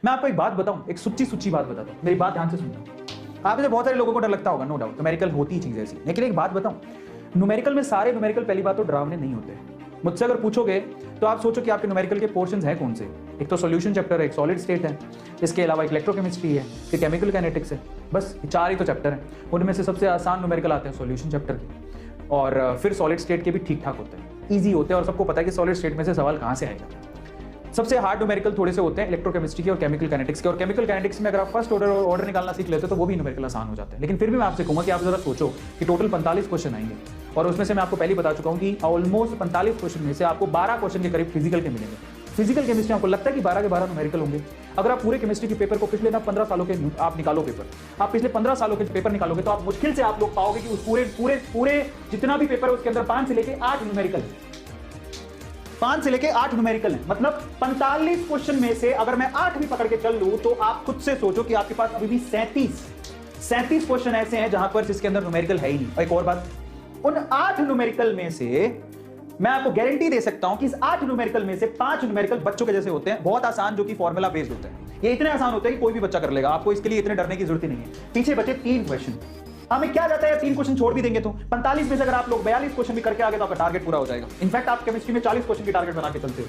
मैं आपको एक बात बताऊं, एक सुच्ची बात बताता हूं, मेरी बात ध्यान से सुनना। आप में से बहुत सारे लोगों को डर लगता होगा, नो डाउट, न्यूमेरिकल होती ही चीज ऐसी, लेकिन एक बात बताऊं, न्यूमेरिकल में सारे न्यूमेरिकल पहली बात तो डरावने नहीं होते। मुझसे अगर पूछोगे तो आप सोचो कि आपके न्यूमेरिकल के पोर्शंस हैं कौन से। एक तो सॉल्यूशन चैप्टर है, एक सॉलिड स्टेट है, इसके अलावा एक इलेक्ट्रोकेमिस्ट्री है, एक केमिकल काइनेटिक्स है, बस 4 ही तो चैप्टर हैं। उनमें से सबसे आसान न्यूमेरिकल आते हैं सॉल्यूशन चैप्टर के, और फिर सॉलिड स्टेट के भी ठीक ठाक होते हैं, ईजी होते हैं, और सबको पता है कि सॉलिड स्टेट में से सवाल कहाँ से आएगा। सबसे हार्ड न्यूमेरिकल थोड़े से होते हैं इलेक्ट्रोकेमिस्ट्री के और केमिकल काइनेटिक्स के, और केमिकल काइनेटिक्स में अगर आप फर्स्ट ऑर्डर निकालना सीख लेते हो तो वो भी न्यूमेरिकल आसान हो जाते हैं। लेकिन फिर भी मैं आपसे कहूंगा कि आप जरा सोचो कि टोटल 45 क्वेश्चन आएंगे, और उसमें से मैं आपको पहले बता चुका हूं कि ऑलमोस्ट 45 क्वेश्चन में से आपको 12 क्वेश्चन के करीब फिजिकल के मिलेंगे। फिजिकल केमिस्ट्री आपको लगता है कि 12 के 12 न्यूमेरिकल होंगे? अगर आप पूरे केमिस्ट्री के पेपर को पिछले 15 सालों के आप निकालो पेपर, आप पिछले 15 सालों के पेपर निकालोगे तो आप मुश्किल से आप लोग पाओगे कि उस पूरे जितना भी पेपर है उसके अंदर 5 से लेके 8 न्यूमेरिकल है। 5 से लेके 8 न्यूमेरिकल है, मतलब 45 क्वेश्चन में से अगर मैं 8 भी पकड़ के चल लूं तो आप खुद से सोचो कि आपके पास अभी भी 37 क्वेश्चन ऐसे हैं जहां पर जिसके अंदर न्यूमेरिकल है ही नहीं। और एक और बात, उन 8 न्यूमेरिकल में से मैं आपको गारंटी दे सकता हूं कि इस 8 न्यूमेरिकल में से 5 न्यूमेरिकल बच्चों के जैसे होते हैं, बहुत आसान, जो कि फॉर्मूला बेस्ड होते हैं। ये इतने आसान होते हैं कि कोई भी बच्चा कर लेगा, आपको इसके लिए इतने डरने की जरूरत ही नहीं है। पीछे बचे 3 क्वेश्चन, हमें क्या जाता है 3 क्वेश्चन छोड़ भी देंगे तो 45 में से अगर आप लोग 42 क्वेश्चन भी करके आगे तो आपका टारगेट पूरा हो जाएगा। इनफैक्ट आप केमिस्ट्री में 40 क्वेश्चन की टारगेट बना के चलते हो।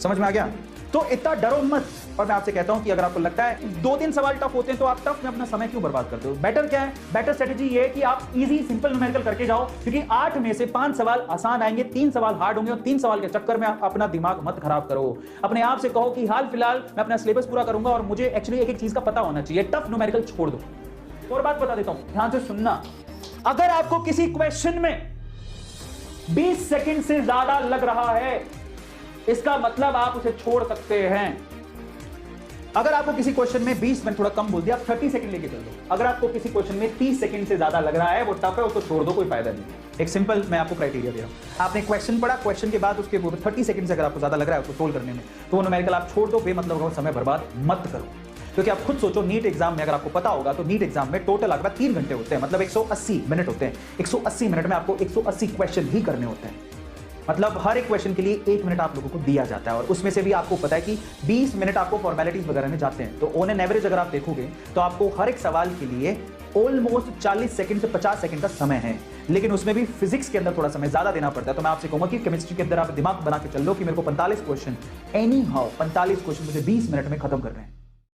समझ में आ गया? तो इतना डरो मत। और मैं आपसे कहता हूं कि अगर आपको लगता है 2-3 सवाल टफ होते हैं तो आप टफ में अपना समय क्यों बर्बाद करते हो? बेटर क्या है? बेटर स्ट्रेटजी ये है कि आप इजी सिंपल न्यूमेरिकल करके जाओ, क्योंकि 8 में से 5 सवाल आसान आएंगे, 3 सवाल हार्ड होंगे, और 3 सवाल के चक्कर में आप अपना दिमाग मत खराब करो। अपने आप से कहो कि हाल फिलहाल मैं अपना सिलेबस पूरा करूंगा और मुझे एक्चुअली एक चीज का पता होना चाहिए, टफ न्यूमेरिकल छोड़ दो। और बात बता देता हूं, ध्यान से सुनना, अगर आपको किसी क्वेश्चन में 20 सेकंड से ज्यादा लग रहा है, इसका मतलब आप उसे छोड़ सकते हैं। अगर आपको किसी क्वेश्चन में 20 मिनट थोड़ा कम बोल दिया, आप 30 सेकंड लेके चल दो। अगर आपको किसी क्वेश्चन में 30 सेकंड से ज्यादा लग रहा है, वो टफ है, उसको छोड़ दो, कोई फायदा नहीं। एक सिंपल मैं आपको क्राइटेरिया दे रहा हूं, आपने क्वेश्चन पढ़ा, क्वेश्चन के बाद उसके 30 सेकंड से अगर आपको ज्यादा लग रहा है उसको सोल्व करने में, तो वो न्यूमेरिकल आप छोड़ दो, बेमतलब का समय बर्बाद मत करो। क्योंकि आप खुद सोचो, नीट एग्जाम में अगर आपको पता होगा तो नीट एग्जाम में टोटल आपका 3 घंटे होते हैं, मतलब 180 मिनट होते हैं। 180 मिनट में आपको 180 क्वेश्चन ही करने होते हैं, मतलब हर एक क्वेश्चन के लिए 1 मिनट आप लोगों को दिया जाता है, और उसमें से भी आपको पता है कि 20 मिनट आपको फॉर्मेलिटीज वगैरह में जाते हैं। तो ऑन एन एवरेज अगर आप देखोगे तो आपको हर एक सवाल के लिए ऑलमोस्ट 40 सेकंड से 50 सेकंड का समय है, लेकिन उसमें भी फिजिक्स के अंदर थोड़ा समय ज्यादा देना पड़ता है। तो मैं आपसे कहूंगा कि केमिस्ट्री के अंदर आप दिमाग बना के चल लो कि मेरे को 45 क्वेश्चन एनी हाउ 45 क्वेश्चन मुझे 20 मिनट में खत्म करने हैं।